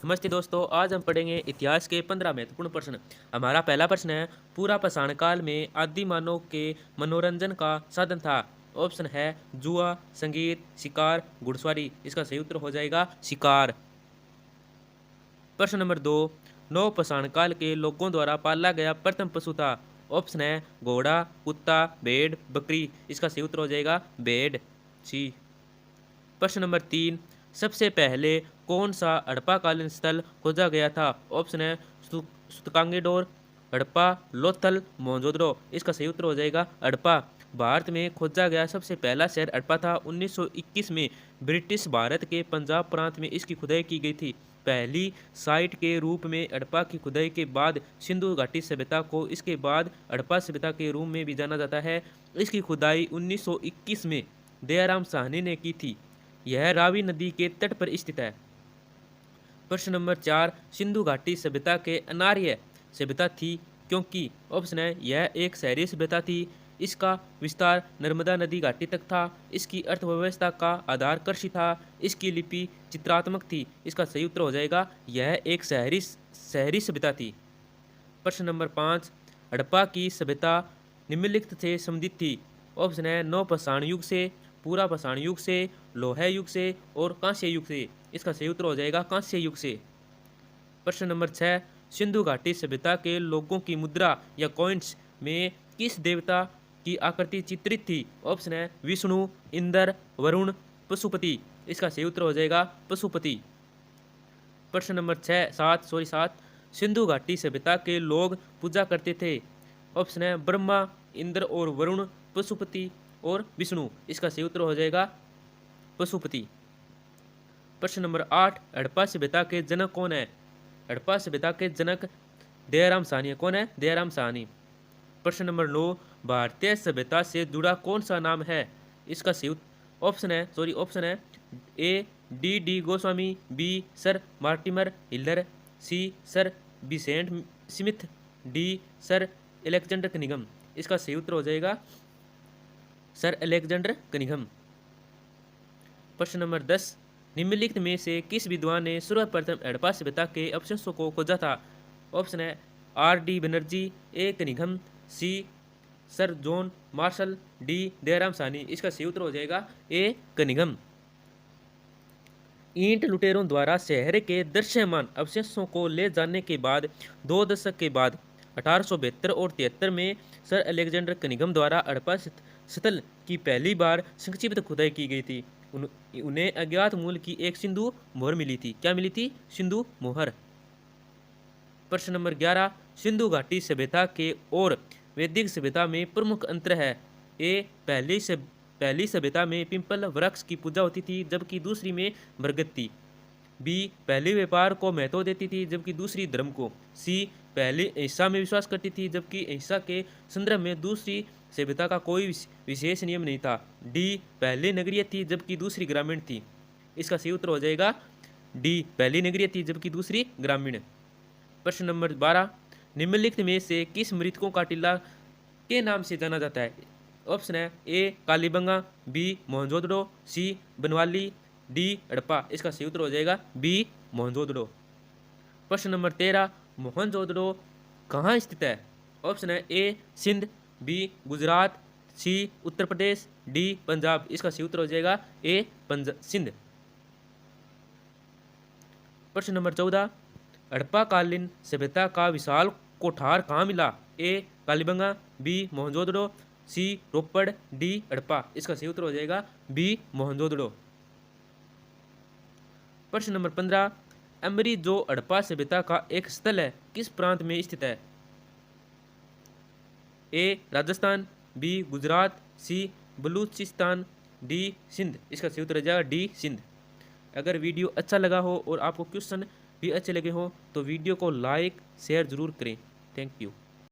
नमस्ते दोस्तों, आज हम पढ़ेंगे इतिहास के 15 महत्वपूर्ण प्रश्न। हमारा पहला प्रश्न है, पूरा पाषाण काल में आदि मानव के मनोरंजन का साधन था। ऑप्शन है जुआ, संगीत, शिकार, घुड़सवारी। इसका सही उत्तर हो जाएगा शिकार। प्रश्न नंबर 2, नव पाषाण काल के लोगों द्वारा पाला गया प्रथम पशु था। ऑप्शन है घोड़ा, कुत्ता, भेड़, बकरी। इसका सही उत्तर हो जाएगा भेड़, सी। प्रश्न नंबर 3, सबसे पहले कौन सा हड़प्पाकालीन स्थल खोजा गया था। ऑप्शन है सूतकांगेडोर, हड़प्पा, लोथल, मोहनजोदड़ो। इसका सही उत्तर हो जाएगा हड़प्पा। भारत में खोजा गया सबसे पहला शहर हड़प्पा था। 1921 में ब्रिटिश भारत के पंजाब प्रांत में इसकी खुदाई की गई थी। पहली साइट के रूप में हड़प्पा की खुदाई के बाद सिंधु घाटी सभ्यता को इसके बाद हड़प्पा सभ्यता के रूप में भी जाना जाता है। इसकी खुदाई 1921 में दयाराम साहनी ने की थी। यह रावी नदी के तट पर स्थित है। प्रश्न नंबर 4, सिंधु घाटी सभ्यता के अनार्य सभ्यता थी क्योंकि। ऑप्शन है यह एक शहरी सभ्यता थी। इसका विस्तार नर्मदा नदी घाटी तक था। इसकी अर्थव्यवस्था का आधार कृषि था। इसकी लिपि चित्रात्मक थी। इसका सही उत्तर हो जाएगा यह एक शहरी सभ्यता थी। प्रश्न नंबर 5, हड़प्पा की सभ्यता निम्नलिखित से संबंधित थी। ऑप्शन है नव पाषाण युग से, पूरा पाषाण युग से, लोह युग से और कांस्य युग से। इसका सही उत्तर हो जाएगा कांस्य युग से। प्रश्न नंबर 6, सिंधु घाटी सभ्यता के लोगों की मुद्रा या कॉइन्स में किस देवता की आकृति चित्रित थी। ऑप्शन है विष्णु, इंद्र, वरुण, पशुपति। इसका सही उत्तर हो जाएगा पशुपति। प्रश्न नंबर 7, सिंधु घाटी सभ्यता के लोग पूजा करते थे। ऑप्शन है ब्रह्मा, इंद्र और वरुण, पशुपति और विष्णु। इसका सही उत्तर हो जाएगा पशुपति। प्रश्न नंबर 8, हड़प्पा सभ्यता के जनक कौन है। हड़प्पा सभ्यता के जनक दयाराम साहनी। कौन है? दयाराम साहनी। प्रश्न नंबर 9, भारतीय सभ्यता से जुड़ा कौन सा नाम है। इसका सही ऑप्शन है A D Goswami, B sir Mortimer Wheeler, C sir Vincent Smith, D sir Alexander Cunningham. इसका सही उत्तर हो जाएगा सर एलेक्जेंडर कनिंघम। प्रश्न नंबर 10, निम्नलिखित में से किस विद्वान ने सर्वप्रथम हड़प्पा सभ्यता के अवशेषों को खोजा था। ऑप्शन है R D Banerjee, A Cunningham, C sir John Marshall, D Dayaram Sahni. इसका सही उत्तर हो जाएगा ए कनिंघम। ईंट लुटेरों द्वारा शहर के दृश्यमान अवशेषों को ले जाने के बाद 2 दशक के बाद 1872 और 73 में सर अलेक्जेंडर कनिंघम द्वारा हड़प्पा स्थल की पहली बार संक्षिप्त खुदाई की गई थी। उन्हें अज्ञात मूल की एक सिंधु मोहर मिली थी। क्या मिली थी? सिंधु मोहर। प्रश्न नंबर 11, सिंधु घाटी सभ्यता के और वैदिक सभ्यता में प्रमुख अंतर है। ए पहली सभ्यता में पिंपल वृक्ष की पूजा होती थी जबकि दूसरी में बरगद थी। बी पहली व्यापार को महत्व देती थी जबकि दूसरी धर्म को। सी पहली अहिंसा में विश्वास करती थी जबकि अहिंसा के संदर्भ में दूसरी सभ्यता का कोई विशेष नियम नहीं था। डी पहली नगरीय थी जबकि दूसरी ग्रामीण थी। इसका सही उत्तर हो जाएगा डी पहली नगरीय थी जबकि दूसरी ग्रामीण। प्रश्न नंबर 12, निम्नलिखित में से किस मृतकों का टीला के नाम से जाना जाता है। ऑप्शन है ए कालीबंगा, बी मोहनजोदड़ो, सी बनवाली, डी हड़प्पा। इसका सही उत्तर हो जाएगा बी मोहनजोदड़ो। प्रश्न नंबर 13, मोहनजोदड़ो कहाँ स्थित है। ऑप्शन है ए सिंध, बी गुजरात, सी उत्तर प्रदेश, डी पंजाब। इसका सही उत्तर हो जाएगा ए सिंध। प्रश्न नंबर 14, हड़प्पाकालीन सभ्यता का विशाल कोठार कहाँ मिला। ए कालीबंगा, बी मोहनजोदड़ो, सी रोपड़, डी हड़प्पा। इसका सही उत्तर हो जाएगा बी मोहनजोदड़ो। प्रश्न नंबर 15, अमरी जो हड़प्पा सभ्यता का एक स्थल है किस प्रांत में स्थित है। ए राजस्थान, बी गुजरात, सी बलूचिस्तान, डी सिंध। इसका सही उत्तर हो जाएगा डी सिंध। अगर वीडियो अच्छा लगा हो और आपको क्वेश्चन भी अच्छे लगे हो तो वीडियो को लाइक शेयर जरूर करें। Thank you.